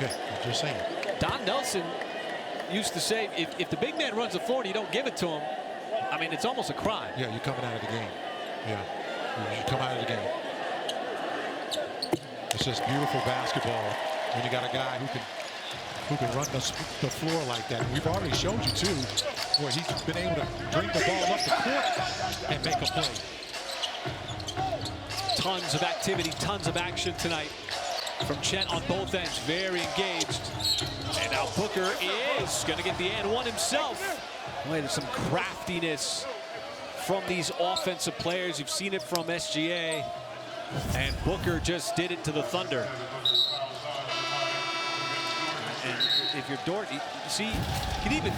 Okay, I'm just saying. Don Nelson used to say, if the big man runs the floor and you don't give it to him, I mean, it's almost a crime. Yeah, you're coming out of the game. Yeah, you come out of the game. It's just beautiful basketball when you got a guy who can run the floor like that. And we've already showed you too where he's been able to bring the ball up the court and make a play. Tons of activity, tons of action tonight from Chet on both ends. Very engaged. And now Booker is going to get the and one himself. Boy, there's some craftiness from these offensive players. You've seen it from SGA. And Booker just did it to the Thunder. And if you're Dort, you see, you can even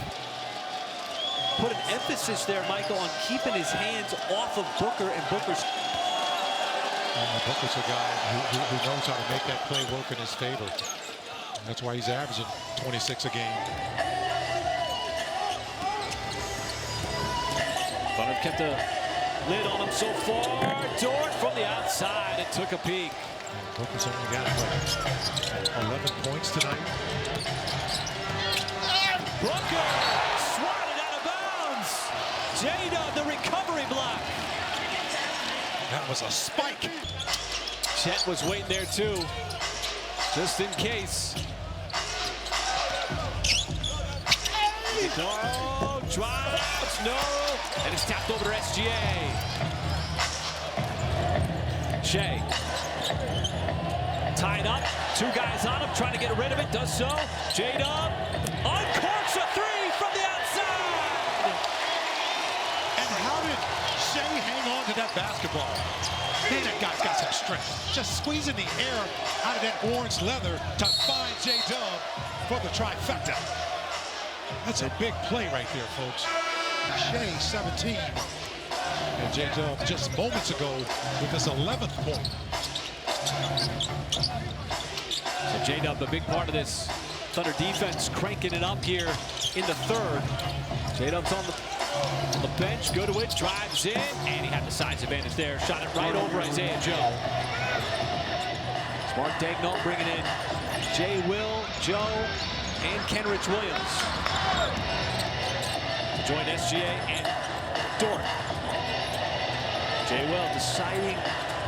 put an emphasis there, Michael, on keeping his hands off of Booker and Booker's. Booker's a guy who knows how to make that play work in his favor. And that's why he's averaging 26 a game. Thunder kept a lid on him so far. Dort from the outside and took a peek. Booker's only got 11 points tonight. Booker swatted out of bounds. J-Dub, the recovery block. That was a spike. Chet was waiting there too, just in case. No, drives, no, and it's tapped over to SGA. Shea, tied up, two guys on him, trying to get rid of it, does so. J-Dub, uncorks a three from the outside. And how did Shea hang on to that basketball? Man, that guy's got some strength. Just squeezing the air out of that orange leather to find J-Dub for the trifecta. That's a big play right there, folks. Shea, 17. And J-Dub just moments ago with his 11th point. So J-Dub, a big part of this Thunder defense, cranking it up here in the third. J-Dub's on the bench, go to it, drives in, and he had the size advantage there. Shot it right over Isaiah Joe. Smart Dagnon bringing in Jay Will, Joe, and Kenrich Williams to join SGA and Dort. Jay Will deciding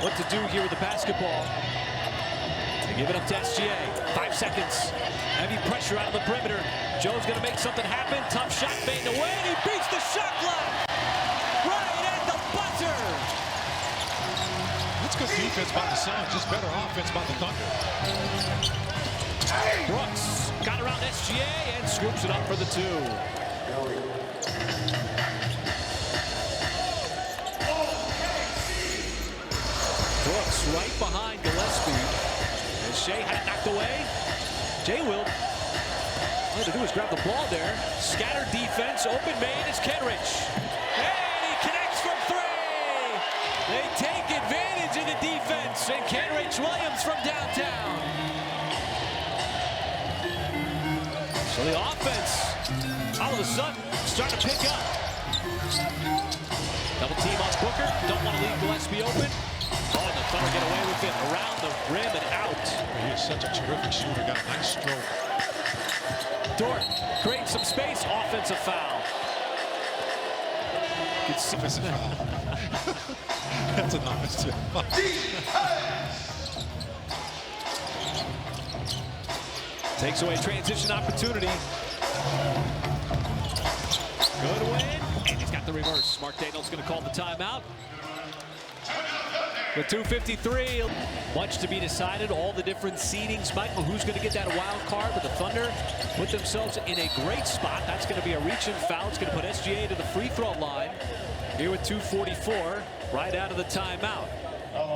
what to do here with the basketball. They give it up to SGA. 5 seconds. Heavy pressure out of the perimeter. Joe's going to make something happen. Tough shot fading away, and he beats the shot clock. Right at the buzzer. That's good defense by the Suns. Just better offense by the Thunder. Brooks got around SGA and scoops it up for the two. Brooks right behind Gillespie. And Shea had it knocked away. Jay Will, all he had to do was grab the ball there. Scattered defense, open man is Kenrich. And he connects from three. They take advantage of the defense. And Kenrich Williams from downtown. So the offense, all of a sudden, starting to pick up. Double team on Booker. Don't want to leave Gillespie open. Oh, and the Thunder get away with it around the rim and out. He is such a terrific shooter. Got a nice stroke. Dort creates some space. Offensive foul. Offensive foul. That's an offensive foul. Takes away transition opportunity. Good win, and he's got the reverse. Mark Daniels going to call the timeout. With 2:53, much to be decided. All the different seedings. Michael, who's going to get that wild card? But the Thunder put themselves in a great spot. That's going to be a reach-in foul. It's going to put SGA to the free throw line. Here with 2:44, right out of the timeout.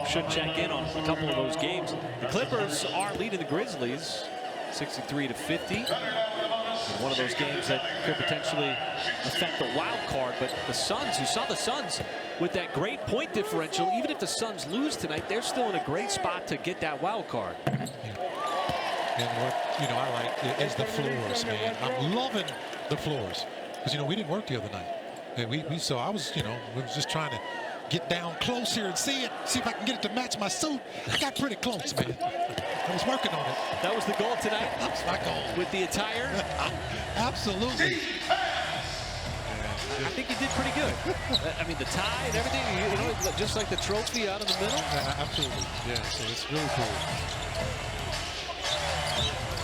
Should check in on a couple of those games. The Clippers are leading the Grizzlies 63-50. One of those games that could potentially affect the wild card. But the Suns, you saw the Suns with that great point differential. Even if the Suns lose tonight, they're still in a great spot to get that wild card. And what I like is the floors, man. I'm loving the floors because we didn't work the other night. And we so I was we was just trying to get down close here and see if I can get it to match my suit. I got pretty close, man. I was working on it. That was the goal tonight? That's my goal. With the attire? Absolutely. I think he did pretty good. I mean, the tie and everything, you know, just like the trophy out in the middle. Absolutely. Yeah, so it's really cool.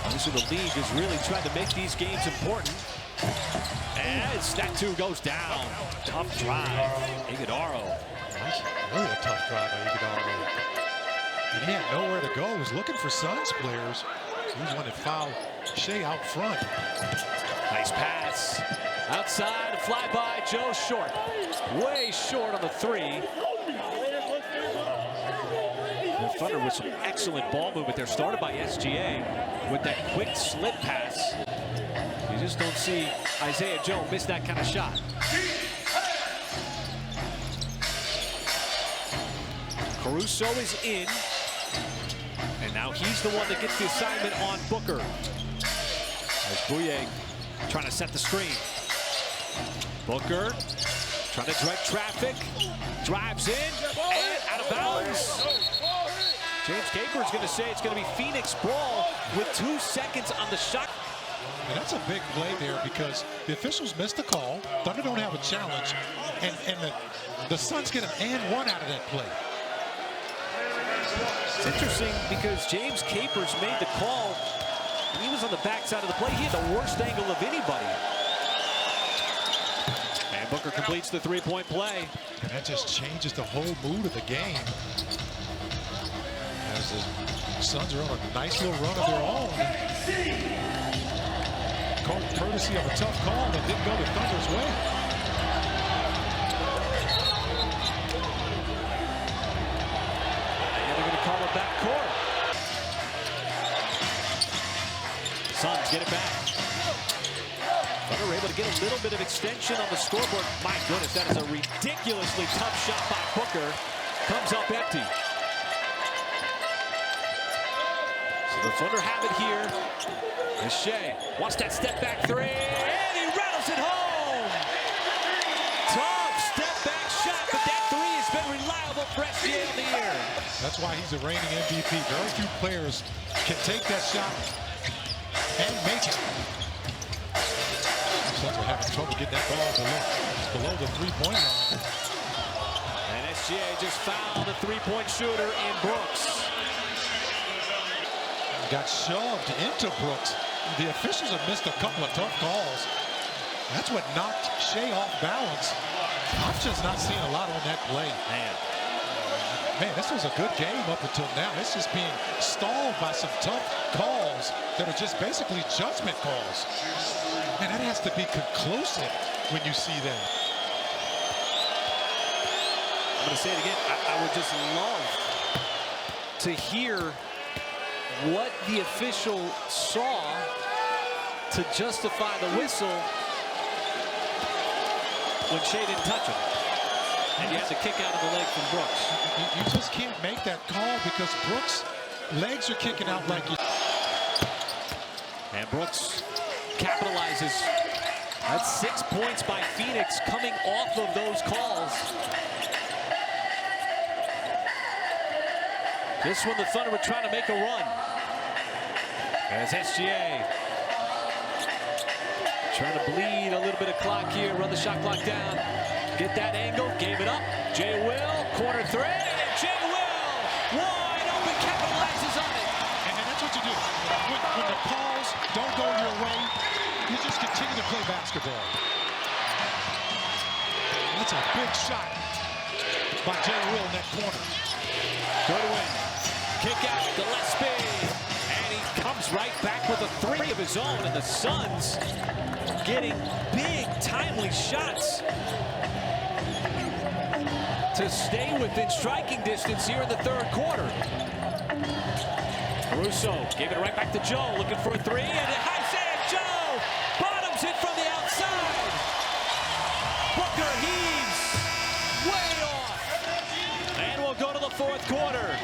Obviously, the league has really tried to make these games important. As that two goes down. Tough drive. Iguodaro. That's really a tough drive by Iguodaro. And he had nowhere to go. He was looking for Suns players. He was one that fouled Shea out front. Nice pass. Outside, fly by, Joe short. Way short on the three. The Thunder with some excellent ball movement there. Started by SGA with that quick slip pass. You just don't see Isaiah Joe miss that kind of shot. Caruso is in. And now he's the one that gets the assignment on Booker. As Bouye trying to set the screen. Booker trying to direct traffic. Drives in and out of bounds. James Capers going to say it's going to be Phoenix ball with 2 seconds on the shot. And that's a big play there because the officials missed the call. Thunder don't have a challenge. And the Suns get an and one out of that play. It's interesting because James Capers made the call. He was on the backside of the play. He had the worst angle of anybody. And Booker completes the three-point play. And that just changes the whole mood of the game. As the Suns are on a nice little run of their own. Courtesy of a tough call that didn't go the Thunder's way. And they're going to call it back court. Suns get it back. Thunder able to get a little bit of extension on the scoreboard. My goodness, that is a ridiculously tough shot by Booker. Comes up empty. So the Thunder have it here. And Shea wants that step back three, and he rattles it home. Tough step back shot, but that three has been reliable for SGA on the year. That's why he's a reigning MVP. Very few players can take that shot and make it. Suns are having trouble getting that ball below the three-point line. And SGA just fouled a three-point shooter in Brooks. Got shoved into Brooks. The officials have missed a couple of tough calls. That's what knocked Shea off balance. I've just not seen a lot on that play. Man, this was a good game up until now. It's just being stalled by some tough calls that are just basically judgment calls. Man, that has to be conclusive when you see that. I'm going to say it again. I would just love to hear what the official saw to justify the whistle when Shea didn't touch him. And you have to kick out of the leg from Brooks. You just can't make that call because Brooks' legs are kicking out like you. And Brooks capitalizes. That's 6 points by Phoenix coming off of those calls. This one the Thunder were trying to make a run. As SGA trying to bleed a little bit of clock here, run the shot clock down. Get that angle, gave it up. Jay Will, corner three, and Jay Will, wide open, capitalizes on it. And that's what you do. When the calls don't go your way, you just continue to play basketball. That's a big shot by Jay Will in that corner. Goodwin, kick out, Gillespie, and he comes right back with a three of his own, and the Suns getting big, timely shots to stay within striking distance here in the third quarter. Caruso gave it right back to Joe, looking for a three, and Isaiah Joe bottoms it from the outside. Booker heaves way off, and we'll go to the fourth quarter.